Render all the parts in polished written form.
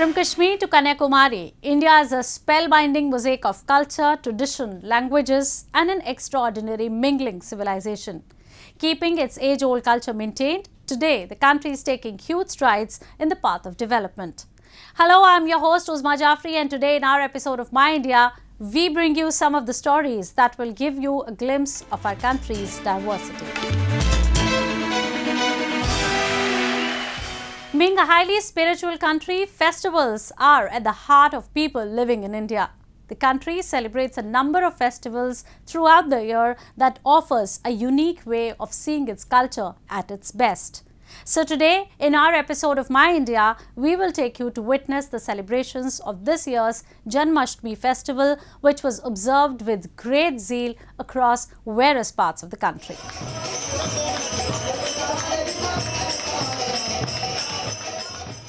From Kashmir to Kanyakumari, India is a spellbinding mosaic of culture, tradition, languages, and an extraordinary mingling civilization. Keeping its age-old culture maintained, today the country is taking huge strides in the path of development. Hello, I'm your host Uzma Jafri, and today in our episode of My India, we bring you some of the stories that will give you a glimpse of our country's diversity. Being a highly spiritual country, festivals are at the heart of people living in India. The country celebrates a number of festivals throughout the year that offers a unique way of seeing its culture at its best. So today, in our episode of My India, we will take you to witness the celebrations of this year's Janmashtmi Festival, which was observed with great zeal across various parts of the country.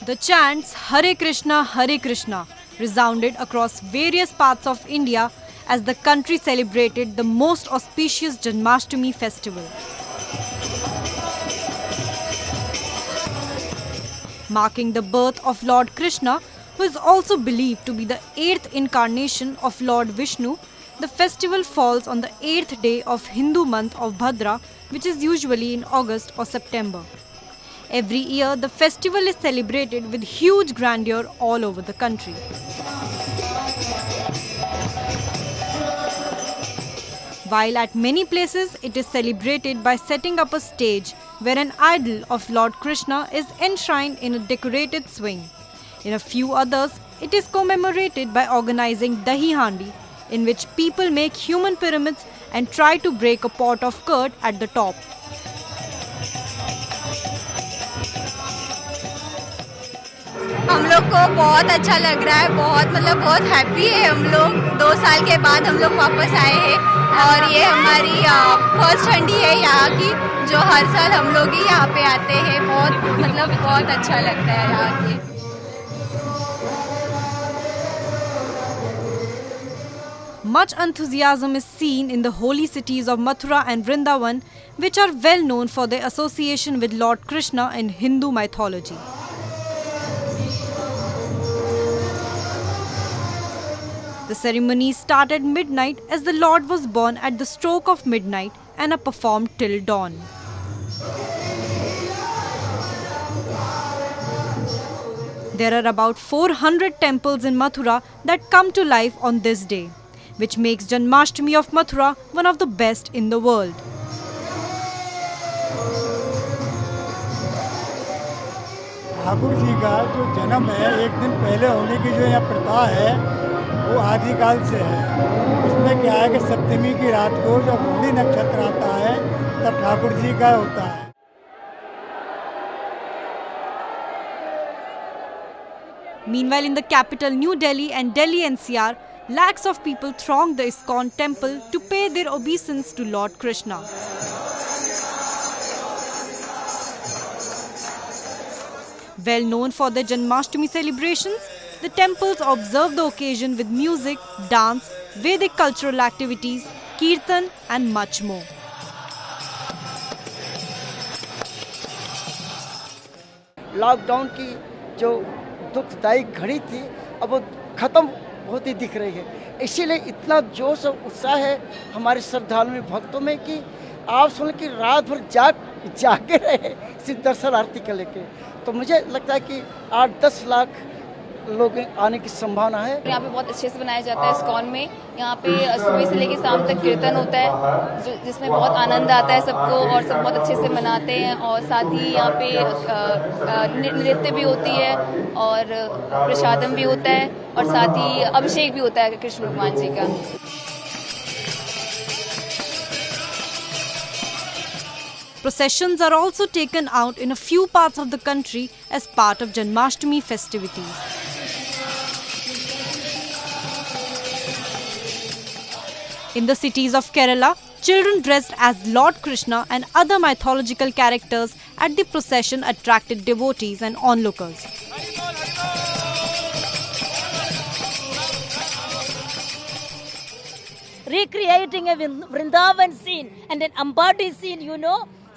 The chants Hare Krishna resounded across various parts of India as the country celebrated the most auspicious Janmashtami festival. Marking the birth of Lord Krishna, who is also believed to be the 8th incarnation of Lord Vishnu, the festival falls on the 8th day of Hindu month of Bhadra, which is usually in August or September. Every year, the festival is celebrated with huge grandeur all over the country. While at many places, it is celebrated by setting up a stage where an idol of Lord Krishna is enshrined in a decorated swing. In a few others, it is commemorated by organizing Dahi Handi, in which people make human pyramids and try to break a pot of curd at the top. हम लोग को बहुत अच्छा लग रहा है, बहुत happy है हम लोग। 2 साल के बाद हम लोग वापस आए हैं और ये हमारी फर्स्ट हंडी है यहाँ की, जो हर साल हम लोग ही यहाँ पे आते हैं। बहुत अच्छा लगता है यहाँ के। Much enthusiasm is seen in the holy cities of Mathura and Vrindavan, which are well known for their association with Lord Krishna in Hindu mythology. The ceremony started midnight as the Lord was born at the stroke of midnight and are performed till dawn. There are about 400 temples in Mathura that come to life on this day, which makes Janmashtami of Mathura one of the best in the world. Thakur ji का जो जन्म है एक दिन पहले होने की जो यहाँ प्रथा है वो आदिकाल से है। उसमें क्या है कि सप्तमी की रात को जब रोहिणी नक्षत्र आता है तब ठाकुर जी का होता है। Meanwhile, in the capital New Delhi and Delhi NCR, lakhs of people thronged the ISKCON temple to pay their obeisance to Lord Krishna. Well known for their Janmashtami celebrations, the temples observe the occasion with music, dance, Vedic cultural activities, kirtan and much more. Lockdown की जो दुखदायी घड़ी थी अब वो ख़त्म होती दिख रही है। इसीलिए इतना जोश और उत्साह है हमारे श्रद्धालुओं भक्तों में कि आप सुन कि रात भर जागे रहे सिर्फ दर्शन आरती के लेके। तो मुझे लगता है कि 8-10 लाख लोग आने की संभावना है। यहाँ पे बहुत अच्छे से बनाया जाता है ISKCON में। यहाँ पे सुबह से लेकर शाम तक कीर्तन होता है, जिसमें बहुत आनंद आता है सबको और सब बहुत अच्छे से मनाते हैं। और साथ ही यहाँ पे नृत्य भी होती है और प्रसादम भी होता है और साथ ही अभिषेक भी होता है कृष्ण भगवान जी का। Processions are also taken out in a few parts of the country as part of Janmashtami festivities. In the cities of Kerala, children dressed as Lord Krishna and other mythological characters at the procession attracted devotees and onlookers. Recreating a Vrindavan scene and an Ambadi scene,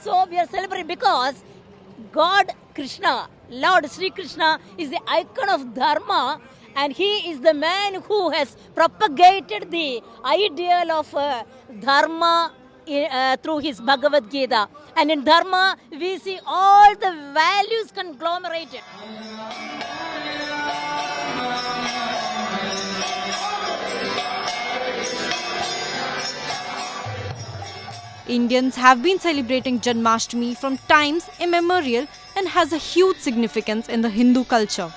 So we are celebrating because God Krishna, Lord Sri Krishna is the icon of Dharma, and he is the man who has propagated the ideal of Dharma through his Bhagavad Gita. And in Dharma, we see all the values conglomerated. Indians have been celebrating Janmashtami from times immemorial and has a huge significance in the Hindu culture.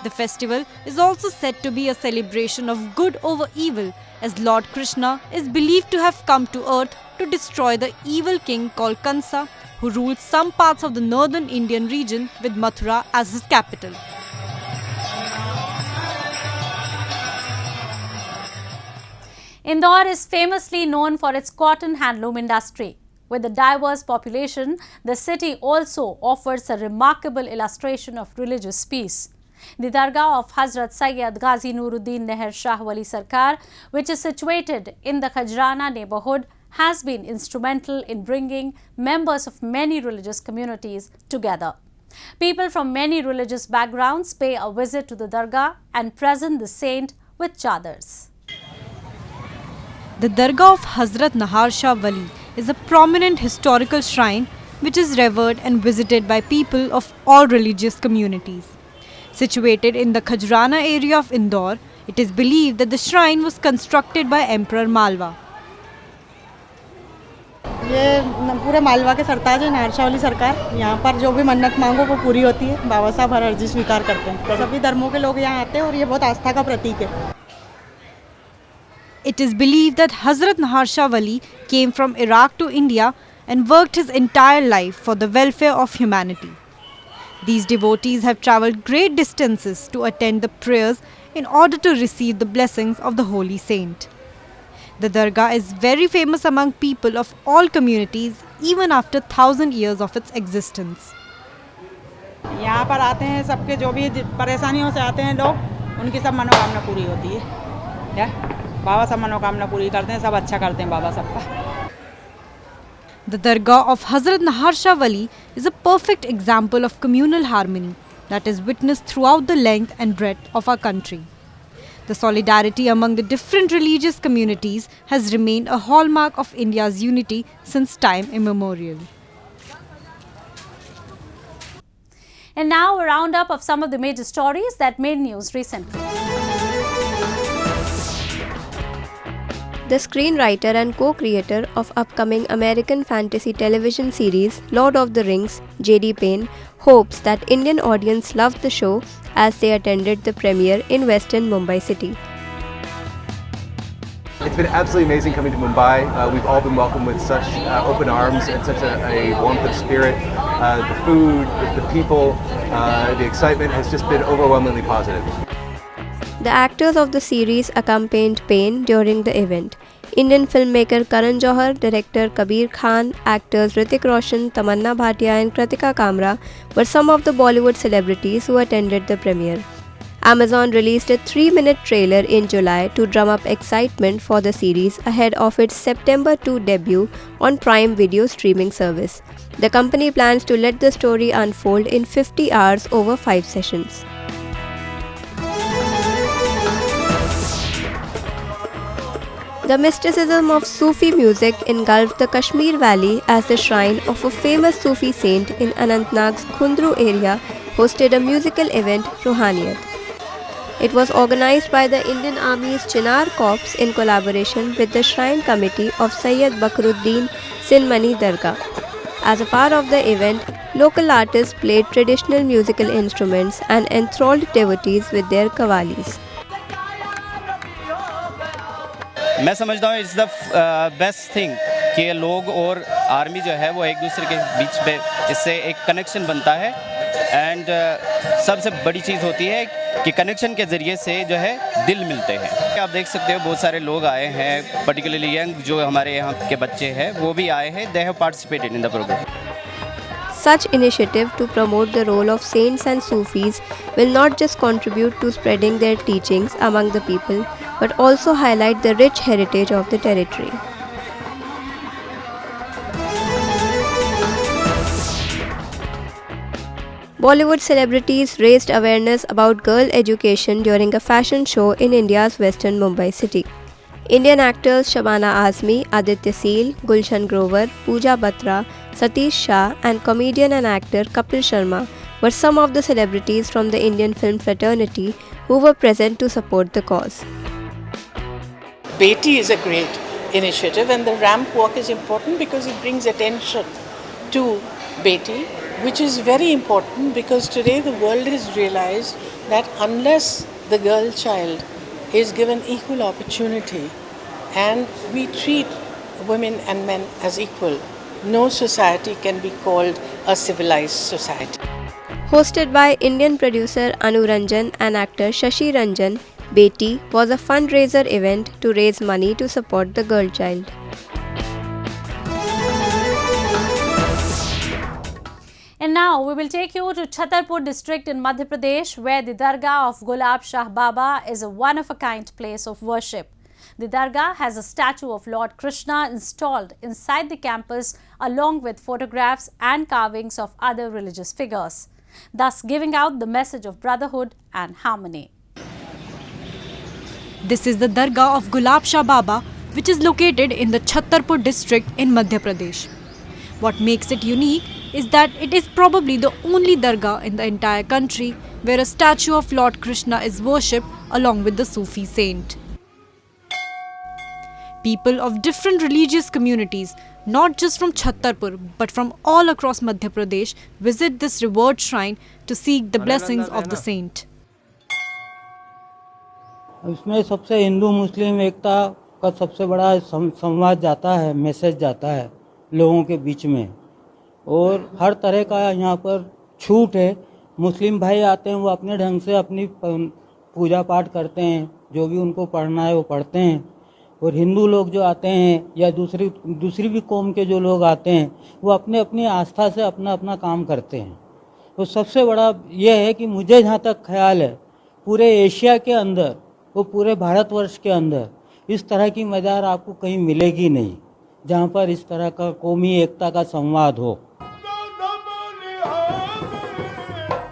The festival is also said to be a celebration of good over evil, as Lord Krishna is believed to have come to earth to destroy the evil king called Kansa, who ruled some parts of the northern Indian region with Mathura as his capital. Indore is famously known for its cotton handloom industry. With a diverse population, the city also offers a remarkable illustration of religious peace. The Dargah of Hazrat Syed Ghazi Nooruddin Nahar Shah Wali Sarkar, which is situated in the Khajrana neighborhood, has been instrumental in bringing members of many religious communities together. People from many religious backgrounds pay a visit to the Dargah and present the saint with chadars. The Dargah of Hazrat Maharsha Wali is a prominent historical shrine which is revered and visited by people of all religious communities. Situated in the Khajrana area of Indore, it is believed that the shrine was constructed by Emperor Malwa. ये पूरे मालवा के सरताज है नाहरशाह वाली सरकार। यहाँ पर जो भी मन्नत मांगो वो पूरी होती है। बाबा साहब हर अर्जी स्वीकार करते हैं। सभी धर्मों के लोग यहाँ आते हैं और ये बहुत आस्था का प्रतीक है। It is believed that Hazrat Maharsha Wali came from Iraq to India and worked his entire life for the welfare of humanity. These devotees have travelled great distances to attend the prayers in order to receive the blessings of the holy saint. The Dargah is very famous among people of all communities even after 1,000 years of its existence. यहाँ पर आते हैं सबके जो भी परेशानियों से आते हैं लोग, उनकी सब मनोकामना पूरी होती है। बाबा सब मनोकामना पूरी करते हैं, सब अच्छा करते हैं बाबा सबका। The Dargah of Hazrat Maharsha Wali is a perfect example of communal harmony that is witnessed throughout the length and breadth of our country. The solidarity among the different religious communities has remained a hallmark of India's unity since time immemorial. And now a roundup of some of the major stories that made news recently. The screenwriter and co-creator of upcoming American fantasy television series Lord of the Rings, J.D. Payne, hopes that Indian audience loved the show as they attended the premiere in western Mumbai city. It's been absolutely amazing coming to Mumbai. We've all been welcomed with such open arms and such a warmth of spirit. The food, the people, the excitement has just been overwhelmingly positive. The actors of the series accompanied Payne during the event. Indian filmmaker Karan Johar, director Kabir Khan, actors Hrithik Roshan, Tamanna Bhatia and Kritika Kamra were some of the Bollywood celebrities who attended the premiere. Amazon released a 3-minute trailer in July to drum up excitement for the series ahead of its September 2 debut on Prime Video streaming service. The company plans to let the story unfold in 50 hours over 5 sessions. The mysticism of Sufi music engulfed the Kashmir Valley as the shrine of a famous Sufi saint in Anantnag's Khundru area hosted a musical event, Ruhaniyat. It was organized by the Indian Army's Chinar Corps in collaboration with the Shrine Committee of Syed Bakruddin Sinmani Dargah. As a part of the event, local artists played traditional musical instruments and enthralled devotees with their qawwalis. मैं समझता हूँ it's the best thing कि लोग और army जो है वो एक दूसरे के बीच पे इससे एक कनेक्शन बनता है एंड सबसे बड़ी चीज़ होती है कि कनेक्शन के ज़रिए से जो है दिल मिलते हैं। आप देख सकते हो बहुत सारे लोग आए हैं, पर्टिकुलरली यंग जो हमारे यहाँ के बच्चे हैं वो भी आए हैं, they have participated in the programme. Such initiative to promote the role of saints and Sufis will not just contribute to spreading their teachings among the people, but also highlight the rich heritage of the territory. Bollywood celebrities raised awareness about girl education during a fashion show in India's western Mumbai city. Indian actors Shabana Azmi, Aditya Seal, Gulshan Grover, Pooja Batra, Satish Shah and comedian and actor Kapil Sharma were some of the celebrities from the Indian film fraternity who were present to support the cause. Beti is a great initiative, and the ramp walk is important because it brings attention to Beti, which is very important because today the world has realized that unless the girl child is given equal opportunity and we treat women and men as equal, no society can be called a civilized society. Hosted by Indian producer Anu Ranjan and actor Shashi Ranjan, Beti was a fundraiser event to raise money to support the girl child. And now we will take you to Chattarpur district in Madhya Pradesh, where the Dargah of Gulab Shah Baba is a one-of-a-kind place of worship. The Dargah has a statue of Lord Krishna installed inside the campus along with photographs and carvings of other religious figures, thus giving out the message of brotherhood and harmony. This is the Dargah of Gulab Shah Baba, which is located in the Chattarpur district in Madhya Pradesh. What makes it unique is that it is probably the only Dargah in the entire country where a statue of Lord Krishna is worshipped along with the Sufi saint. People of different religious communities, not just from Chattarpur but from all across Madhya Pradesh, visit this revered shrine to seek the blessings of the saint. इसमें सबसे हिंदू मुस्लिम एकता का सबसे बड़ा संवाद जाता है, message जाता है लोगों के बीच में, और हर तरह का यहाँ पर छूट है। मुस्लिम भाई आते हैं, वो अपने ढंग से अपनी पूजा पाठ करते हैं, जो भी उनको पढ़ना है वो पढ़ते हैं, और हिंदू लोग जो आते हैं या दूसरी भी कौम के जो लोग आते हैं वो अपने अपनी आस्था से अपना अपना काम करते हैं। तो सबसे बड़ा ये है कि मुझे जहाँ तक ख्याल है पूरे एशिया के अंदर, वो पूरे भारतवर्ष के अंदर इस तरह की मज़ार आपको कहीं मिलेगी नहीं जहाँ पर इस तरह का कौमी एकता का संवाद हो।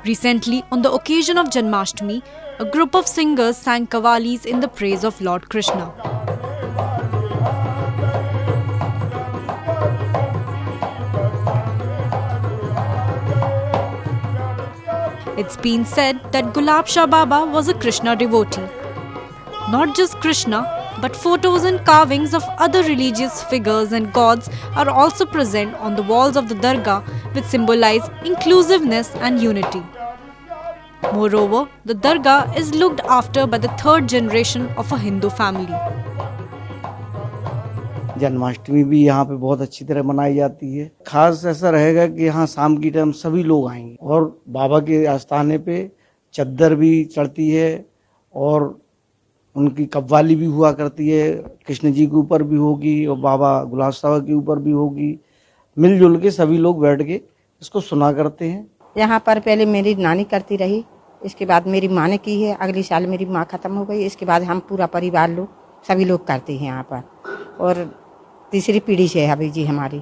Recently, on the occasion of Janmashtami, a group of singers sang qawwalis in the praise of Lord Krishna. It's been said that Gulab Shah Baba was a Krishna devotee. Not just Krishna, but photos and carvings of other religious figures and gods are also present on the walls of the Dargah, which symbolize inclusiveness and unity. Moreover, the Dargah is looked after by the third generation of a Hindu family. Janmashtami भी यहाँ पे बहुत अच्छी तरह मनाई जाती है। खास ऐसा रहेगा कि यहाँ शाम की टाइम सभी लोग आएंगे और बाबा के आस्थाने पे चद्दर भी चढ़ती है और उनकी कव्वाली भी हुआ करती है, कृष्ण जी के ऊपर भी होगी और बाबा गुलाब साहब के ऊपर भी होगी। मिलजुल के सभी लोग बैठ के इसको सुना करते हैं। यहाँ पर पहले मेरी नानी करती रही, इसके बाद मेरी माँ ने की है, अगले साल मेरी माँ खत्म हो गई, इसके बाद हम पूरा परिवार लोग सभी लोग करते हैं यहाँ पर, और तीसरी पीढ़ी से है अभी जी हमारी।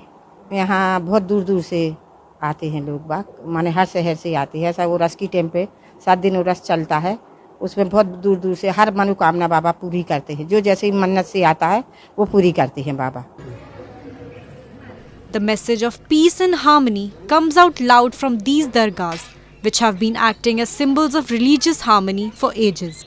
यहाँ बहुत दूर दूर से आते हैं लोग बाग, माने हर शहर से आते हैं। ऐसा वो रस की टाइम पे 7 दिन वो रस चलता है, उसमें बहुत दूर दूर से हर मनोकामना बाबा पूरी करते हैं, जो जैसे मन्नत से आता है वो पूरी करते हैं बाबा। The message of peace and harmony comes out loud from these dargahs, which have been acting as symbols of religious harmony for ages.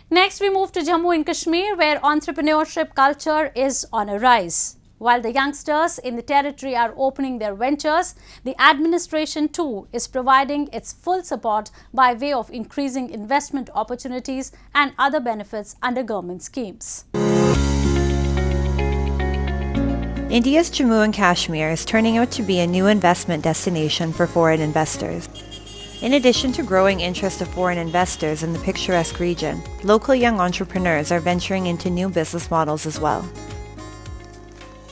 Next, we move to Jammu and Kashmir, where entrepreneurship culture is on a rise. While the youngsters in the territory are opening their ventures, the administration too is providing its full support by way of increasing investment opportunities and other benefits under government schemes. India's Jammu and Kashmir is turning out to be a new investment destination for foreign investors. In addition to growing interest of foreign investors in the picturesque region, local young entrepreneurs are venturing into new business models as well.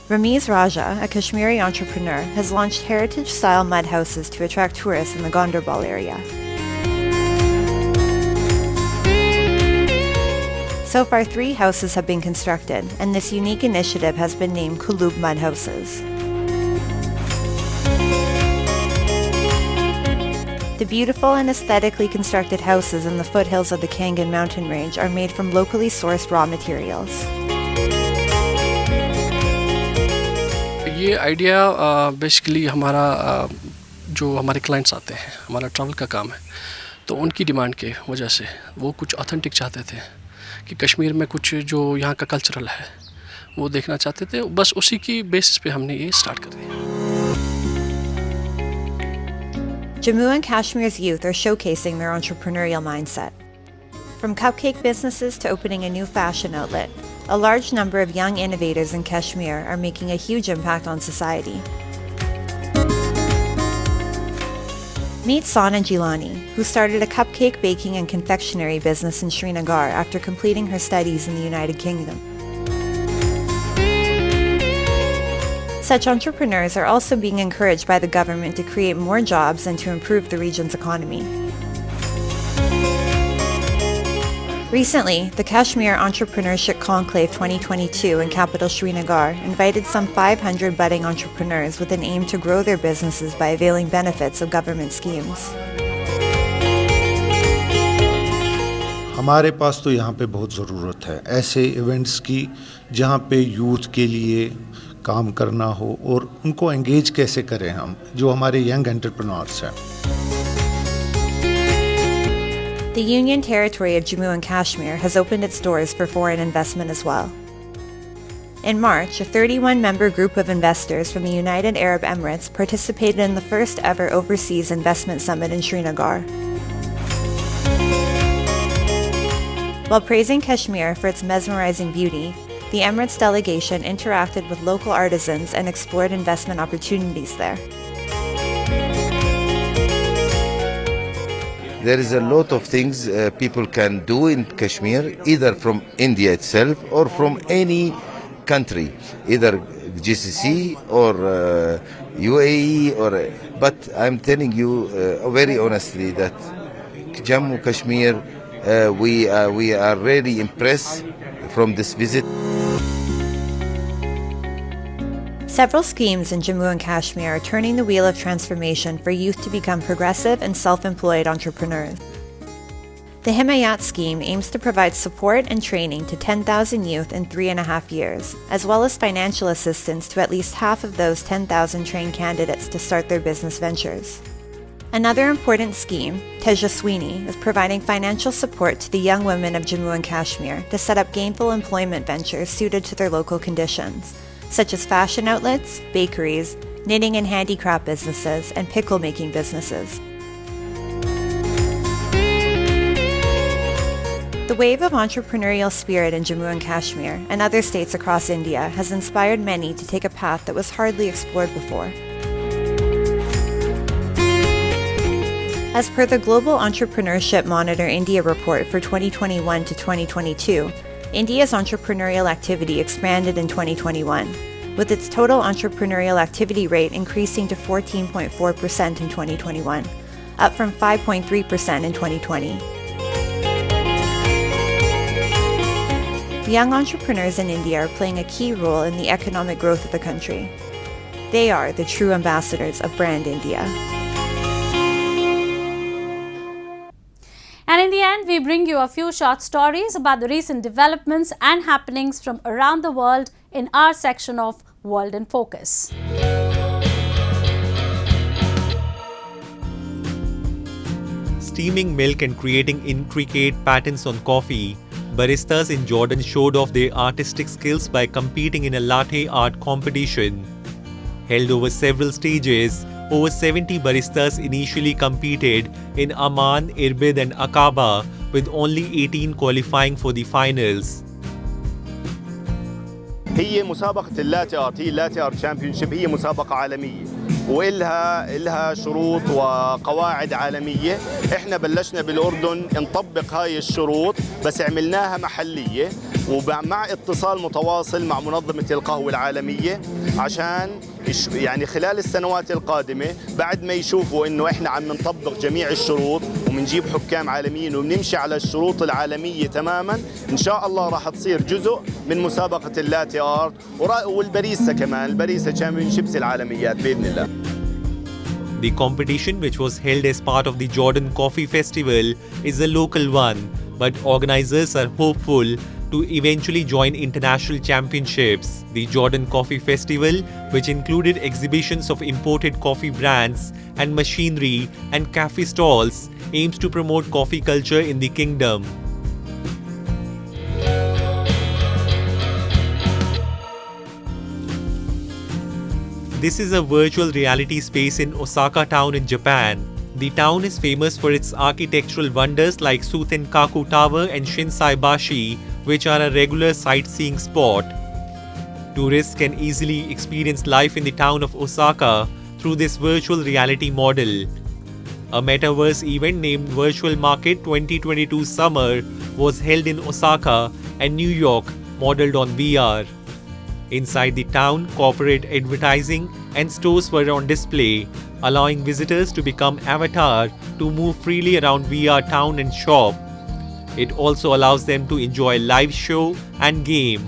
Ramiz Raja, a Kashmiri entrepreneur, has launched heritage-style mud houses to attract tourists in the Ganderbal area. So far, 3 houses have been constructed, and this unique initiative has been named Kulub Mud Houses. The beautiful and aesthetically constructed houses in the foothills of the Kangen mountain range are made from locally sourced raw materials. ये idea basically हमारा जो हमारे clients आते हैं, हमारा travel का काम है, तो उनकी डिमांड के वजह से वो कुछ ऑथेंटिक चाहते थे कि कश्मीर में कुछ जो यहाँ का कल्चरल है वो देखना चाहते थे. बस उसी की बेसिस पे हमने ये स्टार्ट कर दिया. Jammu and Kashmir's youth are showcasing their entrepreneurial mindset. From cupcake businesses to opening a new fashion outlet, a large number of young innovators in Kashmir are making a huge impact on society. Meet Sana Jilani, who started a cupcake baking and confectionery business in Srinagar after completing her studies in the United Kingdom. Such entrepreneurs are also being encouraged by the government to create more jobs and to improve the region's economy. Recently, the Kashmir Entrepreneurship Conclave 2022 in capital Srinagar invited some 500 budding entrepreneurs with an aim to grow their businesses by availing benefits of government schemes. हमारे पास तो यहाँ पे बहुत ज़रूरत है ऐसे events की जहाँ पे यूथ के लिए काम करना हो और उनको एंगेज कैसे करें हम जो हमारे यंग एंटरप्रेन्योर्स हैं. The Union Territory of Jammu and Kashmir has opened its doors for foreign investment as well. In March, a 31-member group of investors from the United Arab Emirates participated in the first ever Overseas Investment Summit in Srinagar. While praising Kashmir for its mesmerizing beauty, the Emirates delegation interacted with local artisans and explored investment opportunities there. There is a lot of things people can do in Kashmir, either from India itself or from any country, either GCC or UAE. But I'm telling you very honestly that Jammu Kashmir, we are really impressed from this visit. Several schemes in Jammu and Kashmir are turning the wheel of transformation for youth to become progressive and self-employed entrepreneurs. The Himayat scheme aims to provide support and training to 10,000 youth in 3.5 years, as well as financial assistance to at least half of those 10,000 trained candidates to start their business ventures. Another important scheme, Tejaswini, is providing financial support to the young women of Jammu and Kashmir to set up gainful employment ventures suited to their local conditions, such as fashion outlets, bakeries, knitting and handicraft businesses, and pickle-making businesses. The wave of entrepreneurial spirit in Jammu and Kashmir and other states across India has inspired many to take a path that was hardly explored before. As per the Global Entrepreneurship Monitor India report for 2021 to 2022, India's entrepreneurial activity expanded in 2021, with its total entrepreneurial activity rate increasing to 14.4% in 2021, up from 5.3% in 2020. Young entrepreneurs in India are playing a key role in the economic growth of the country. They are the true ambassadors of Brand India. And in the end, we bring you a few short stories about the recent developments and happenings from around the world in our section of World in Focus. Steaming milk and creating intricate patterns on coffee, baristas in Jordan showed off their artistic skills by competing in a latte art competition. Held over several stages, over 70 baristas initially competed in Amman, Irbid and Aqaba, with only 18 qualifying for the finals. هي مسابقة اللاتي آرت، هي اللاتي آرت تشامبيونشيب، هي مسابقة عالمية وإلها شروط وقواعد عالمية. إحنا بلشنا بالأردن نطبق هاي الشروط بس عملناها محلية ومع اتصال متواصل مع منظمة القهوة العالمية عشان يعني خلال السنوات القادمة بعد ما يشوفوا إنه إحنا عم نطبق جميع الشروط ومنجيب حكام عالميين وبنمشي على الشروط العالمية تماما، إن شاء الله راح تصير جزء من مسابقة اللاتي آرت والباريسا كمان، الباريسا تشامبيونشيبس العالميات بإذن الله. The competition, which was held as part of the Jordan Coffee Festival, is a local one, but organizers are hopeful to eventually join international championships. The Jordan Coffee Festival, which included exhibitions of imported coffee brands and machinery and cafe stalls, aims to promote coffee culture in the kingdom. This is a virtual reality space in Osaka town in Japan. The town is famous for its architectural wonders like Sutenkaku Tower and Shinsaibashi, which are a regular sightseeing spot. Tourists can easily experience life in the town of Osaka through this virtual reality model. A metaverse event named Virtual Market 2022 Summer was held in Osaka and New York, modeled on VR. Inside the town, corporate advertising and stores were on display, allowing visitors to become avatar to move freely around VR town and shop. It also allows them to enjoy live show and game.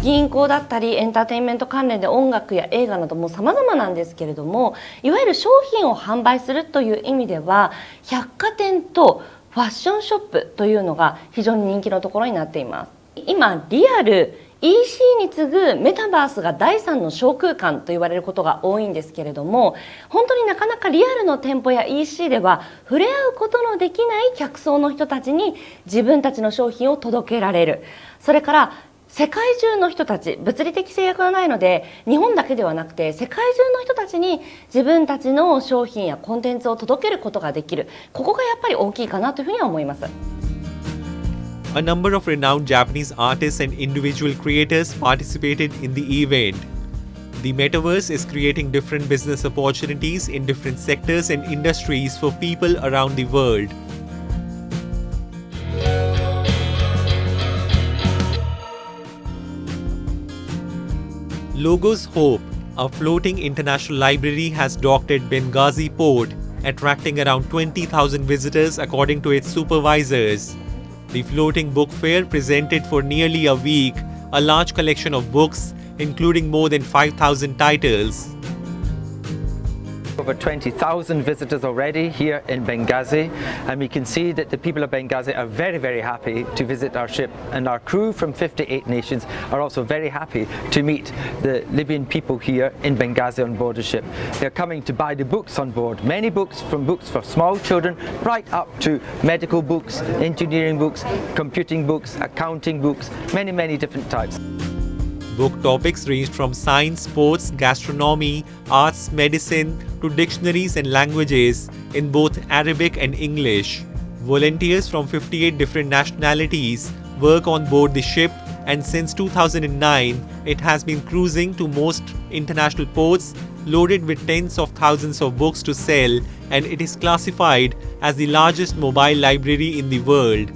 銀行だったりエンターテインメント関連で音楽や映画なども様々なんですけれども、いわゆる商品を販売するという意味では百貨店とファッションショップというのが非常に人気のところになっています。今リアルEC に次ぐメタバースが第三の小空間と言われることが多いんですけれども、本当になかなかリアルの店舗や EC では触れ合うことのできない客層の人たちに自分たちの商品を届けられる。それから世界中の人たち、物理的制約がないので日本だけではなくて世界中の人たちに自分たちの商品やコンテンツを届けることができる。ここがやっぱり大きいかなというふうには思います。A number of renowned Japanese artists and individual creators participated in the event. The metaverse is creating different business opportunities in different sectors and industries for people around the world. Logos Hope, a floating international library, has docked at Benghazi port, attracting around 20,000 visitors according to its supervisors. The floating book fair presented for nearly a week a large collection of books, including more than 5,000 titles. Over 20,000 visitors already here in Benghazi, and we can see that the people of Benghazi are very, very happy to visit our ship, and our crew from 58 nations are also very happy to meet the Libyan people here in Benghazi on board the ship. They're coming to buy the books on board, many books, from books for small children right up to medical books, engineering books, computing books, accounting books, many, many different types. Book topics ranged from science, sports, gastronomy, arts, medicine to dictionaries and languages in both Arabic and English. Volunteers from 58 different nationalities work on board the ship, and since 2009, it has been cruising to most international ports loaded with tens of thousands of books to sell, and it is classified as the largest mobile library in the world.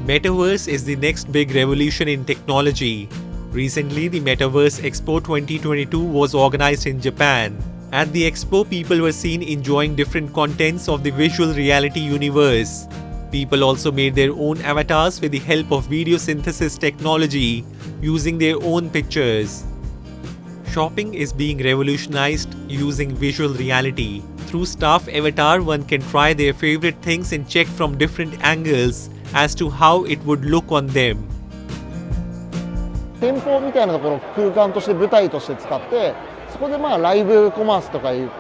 Metaverse is the next big revolution in technology. Recently, the Metaverse Expo 2022 was organized in Japan. At the expo, people were seen enjoying different contents of the visual reality universe. People also made their own avatars with the help of video synthesis technology, using their own pictures. Shopping is being revolutionized using visual reality. Through Staff Avatar, one can try their favorite things and check from different angles as to how it would look on them. 店舗みたいなところを空間として舞台として使って、そこでライブコマースとかいう、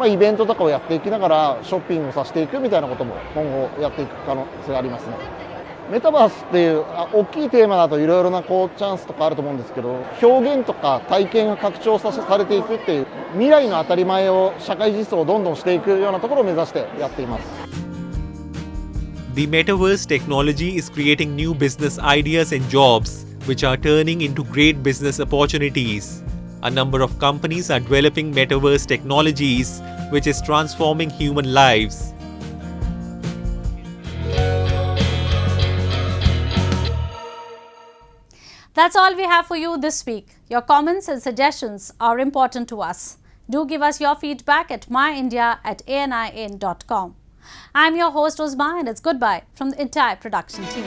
イベントとかをやっていきながらショッピングをさせていくみたいなことも今後やっていく可能性がありますね。メタバースっていう大きいテーマだといろいろなチャンスとかあると思うんですけど、表現とか体験が拡張されていくっていう未来の当たり前を社会実装をどんどんしていくようなところを目指してやっています。The metaverse technology is creating new business ideas and jobs, which are turning into great business opportunities. A number of companies are developing metaverse technologies, which is transforming human lives. That's all we have for you this week. Your comments and suggestions are important to us. Do give us your feedback at myindia@anin.com. I'm your host Uzma, and it's goodbye from the entire production team.